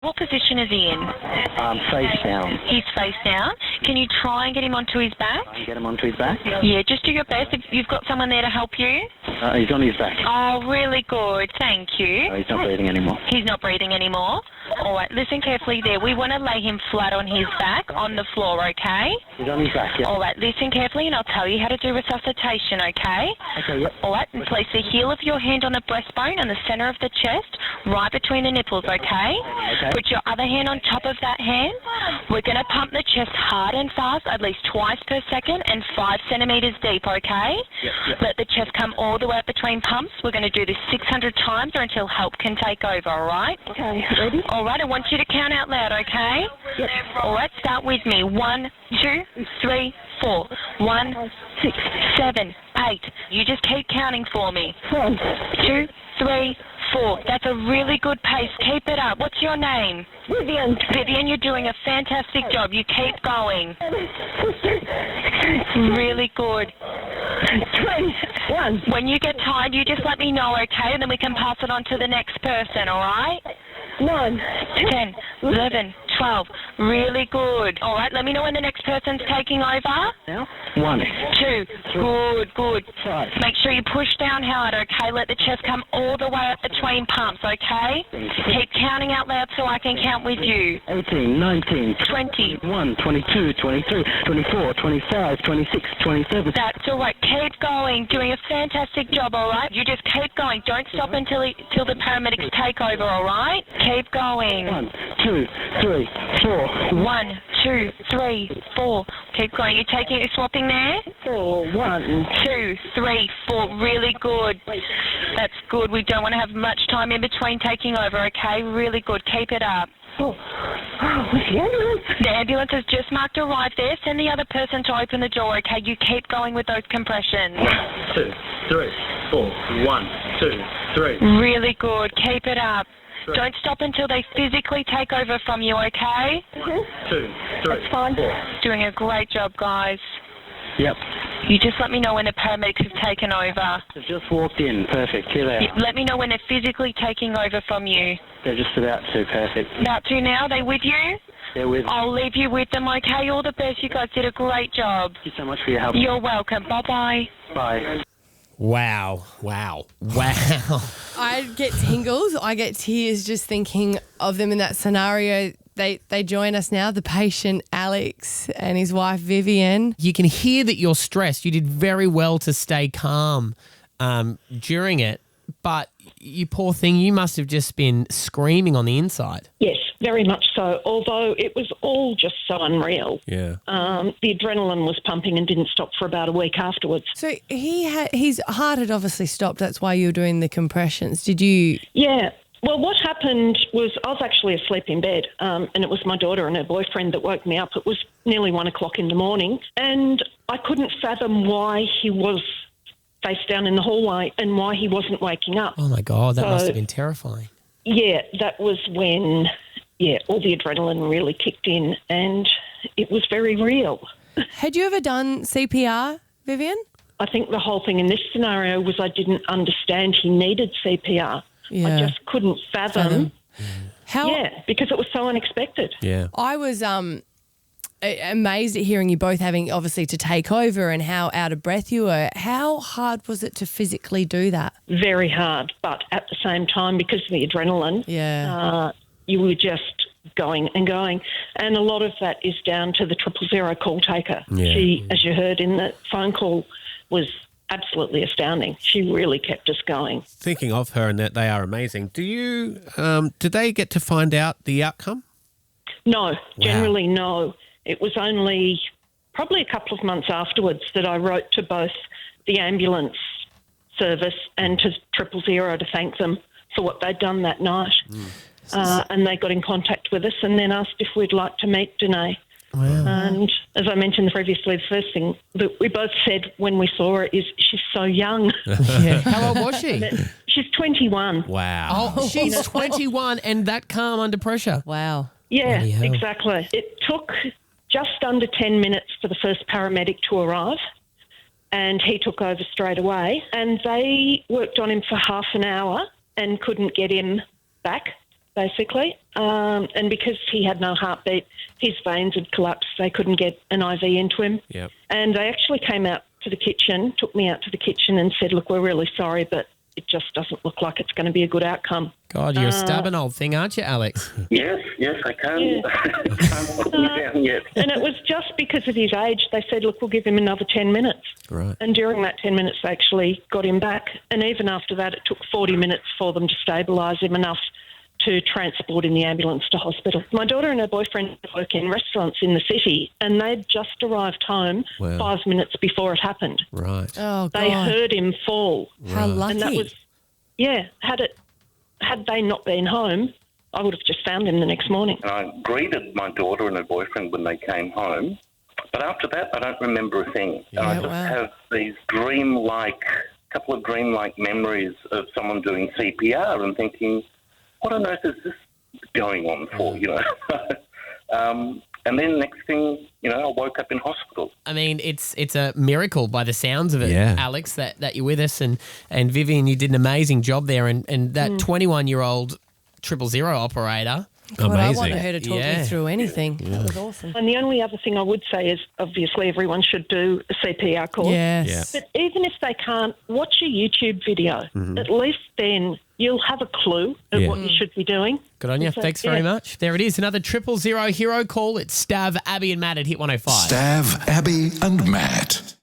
What position is he in? Face down. He's face down. Can you try and get him onto his back? Try and get him onto his back? Yeah, just do your best. If you've got someone there to help you. He's on his back. Oh, really good. Thank you. No, he's not breathing anymore. He's not breathing anymore? All right, listen carefully there. We want to lay him flat on his back on the floor, okay? He's on his back, yeah. All right, listen carefully and I'll tell you how to do resuscitation, okay? Okay, yep. All right, and place the heel of your hand on the breastbone and the centre of the chest, right between the nipples, okay? Okay. Put your other hand on top of that hand. We're going to pump the chest hard and fast, at least twice per second and 5 centimetres deep, okay? Yep. Let the chest come all the way up between pumps. We're going to do this 600 times or until help can take over, all right? Okay, ready? All right, I want you to count out loud, okay? Yep. All right, start with me. 1, 2, 3, 4. 1, 6, 7, 8. You just keep counting for me. 1, 2, 3, 4. That's a really good pace. Keep it up. What's your name? Vivienne. Vivienne, you're doing a fantastic job. You keep going. Really good. 21. When you get tired, you just let me know, okay? And then we can pass it on to the next person, all right? 9. 10, 11, 12. Really good. All right, let me know when the next person's taking over. Now? 1. 2. Good. 5. Make sure you push down hard, okay? Let the chest come all the way up between pumps, okay? Keep counting out loud so I can count with you. 18, 19, 20. 21, 22, 23, 24, 25, 26, 27. That's all right. Keep going. Doing a fantastic job, all right? You just keep going. Don't stop until the paramedics take over, all right? Keep going. 1, 2, 3, 4. 1, 2, 3, 4. Keep going. You're swapping there? 4, 1. 2, 3, 4. Really good. That's good. We don't want to have much time in between taking over, okay? Really good. Keep it up. Oh, where's the ambulance? The ambulance has just marked arrive there. Send the other person to open the door, okay? You keep going with those compressions. 2, 3, 4. 1, 2, 3. Really good. Keep it up. Don't stop until they physically take over from you, okay? 2, 3. That's fine. 4. Doing a great job, guys. Yep. You just let me know when the paramedics have taken over. They've just walked in. Perfect. Here they are. Let me know when they're physically taking over from you. They're just about to. Perfect. About to now? They with you? They're with. I'll leave you with them, okay? All the best. You guys did a great job. Thank you so much for your help. You're welcome. Bye-bye. Bye. Wow. I get tingles. I get tears just thinking of them in that scenario. They join us now, the patient Alex and his wife Vivienne. You can hear that you're stressed. You did very well to stay calm during it, but you poor thing, you must have just been screaming on the inside. Yes, very much so, although it was all just so unreal. Yeah. The adrenaline was pumping and didn't stop for about a week afterwards. So his heart had obviously stopped. That's why you were doing the compressions. Did you? Yeah. Well, what happened was I was actually asleep in bed, and it was my daughter and her boyfriend that woke me up. It was nearly 1 o'clock in the morning, and I couldn't fathom why he was face down in the hallway and why he wasn't waking up. Oh, my God. That must have been terrifying. Yeah, that was when, all the adrenaline really kicked in, and it was very real. Had you ever done CPR, Vivienne? I think the whole thing in this scenario was I didn't understand he needed CPR. Yeah. I just couldn't fathom. How? Yeah, because it was so unexpected. Yeah. I was amazed at hearing you both having obviously to take over and how out of breath you were. How hard was it to physically do that? Very hard, but at the same time, because of the adrenaline, you were just going and going. And a lot of that is down to the 000 call taker. Yeah. She, as you heard in the phone call, was absolutely astounding. She really kept us going. Thinking of her and that they are amazing. Did they get to find out the outcome? No, generally no. It was only probably a couple of months afterwards that I wrote to both the ambulance service and to 000 to thank them for what they'd done that night. And they got in contact with us and then asked if we'd like to meet Danae. Wow. And as I mentioned previously, the first thing that we both said when we saw her is she's so young. How old was she? She's 21. Wow. Oh, she's 21 and that calm under pressure. Wow. Yeah, exactly. It took just under 10 minutes for the first paramedic to arrive, and he took over straight away. And they worked on him for half an hour and couldn't get him back. basically. And because he had no heartbeat, his veins had collapsed. They couldn't get an IV into him. Yep. And they actually came out to the kitchen, took me out to the kitchen and said, look, we're really sorry, but it just doesn't look like it's going to be a good outcome. God, you're a stubborn old thing, aren't you, Alex? Yes, I can't, Yeah. can't put him down yet. And it was just because of his age. They said, look, we'll give him another 10 minutes. Right. And during that 10 minutes, they actually got him back. And even after that, it took 40 minutes for them to stabilise him enough to transport in the ambulance to hospital. My daughter and her boyfriend work in restaurants in the city, and they'd just arrived home Wow. 5 minutes before it happened. Right. Oh, God. They heard him fall. How lucky. And that was, had they not been home, I would have just found him the next morning. And I greeted my daughter and her boyfriend when they came home, but after that, I don't remember a thing. And I just wow. have these couple of dreamlike memories of someone doing CPR and thinking, what on earth is this going on for, And then next thing, I woke up in hospital. I mean, it's a miracle by the sounds of it, Yeah. Alex, that you're with us. And Vivienne, you did an amazing job there. And that 21-year-old 000 operator. God, I Amazing. wanted her to talk Yeah. me through anything. That was awesome. And the only other thing I would say is obviously everyone should do a CPR course. Yes. Yeah. But even if they can't, watch a YouTube video. At least then you'll have a clue of Yeah. what you should be doing. Good on you. So, Thanks very yeah. much. There it is. Another 000 hero call. It's Stav, Abby and Matt at Hit 105. Stav, Abby, and Matt.